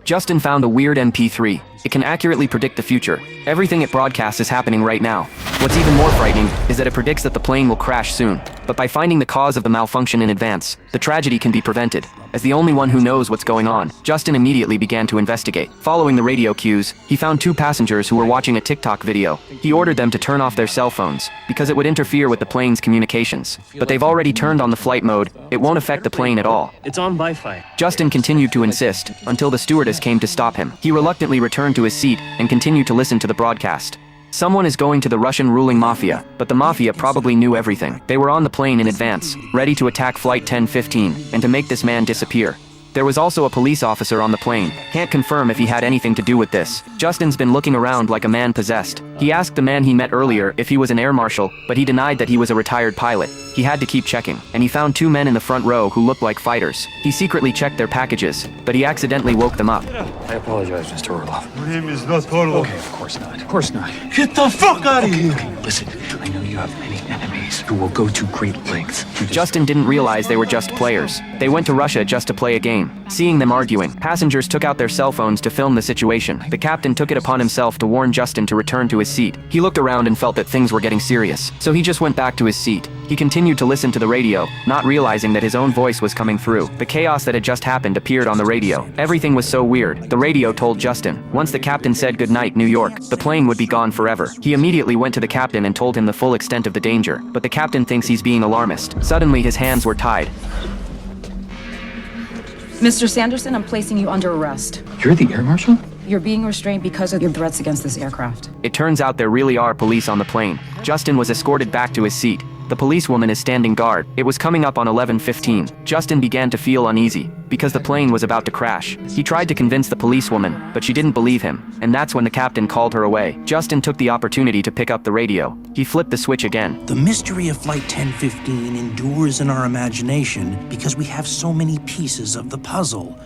Justin found a weird MP3. It can accurately predict the future. Everything it broadcasts is happening right now. What's even more frightening is that it predicts that the plane will crash soon. But by finding the cause of the malfunction in advance, the tragedy can be prevented. As the only one who knows what's going on, Justin immediately began to investigate. Following the radio cues, he found two passengers who were watching a TikTok video. He ordered them to turn off their cell phones, because it would interfere with the plane's communications. But they've already turned on the flight mode. It won't affect the plane at all. It's on Wi-Fi. Justin continued to insist, until the stewardess came to stop him. He reluctantly returned to his seat and continued to listen to the broadcast. Someone is going to the Russian ruling mafia, but the mafia probably knew everything. They were on the plane in advance, ready to attack Flight 1015, and to make this man disappear. There was also a police officer on the plane. Can't confirm if he had anything to do with this. Justin's been looking around like a man possessed. He asked the man he met earlier if he was an air marshal, but he denied that he was a retired pilot. He had to keep checking, and he found two men in the front row who looked like fighters. He secretly checked their packages, but he accidentally woke them up. I apologize, Mr. Orlov. Your name is not Orlov. Okay, of course not. Of course not. Get the fuck out of here! Okay, listen, I know you have many enemies who will go to great lengths. Justin didn't realize they were just players. They went to Russia just to play a game. Seeing them arguing, passengers took out their cell phones to film the situation. The captain took it upon himself to warn Justin to return to his seat. He looked around and felt that things were getting serious, so he just went back to his seat. He continued to listen to the radio, not realizing that his own voice was coming through. The chaos that had just happened appeared on the radio. Everything was so weird. The radio told Justin, once the captain said goodnight, New York, the plane would be gone forever. He immediately went to the captain and told him the full extent of the danger, but the captain thinks he's being alarmist. Suddenly his hands were tied. Mr. Sanderson, I'm placing you under arrest. You're the air marshal? You're being restrained because of your threats against this aircraft. It turns out there really are police on the plane. Justin was escorted back to his seat. The policewoman is standing guard. It was coming up on 11:15. Justin began to feel uneasy, because the plane was about to crash. He tried to convince the policewoman, but she didn't believe him, and that's when the captain called her away. Justin took the opportunity to pick up the radio. He flipped the switch again. The mystery of Flight 1015 endures in our imagination because we have so many pieces of the puzzle.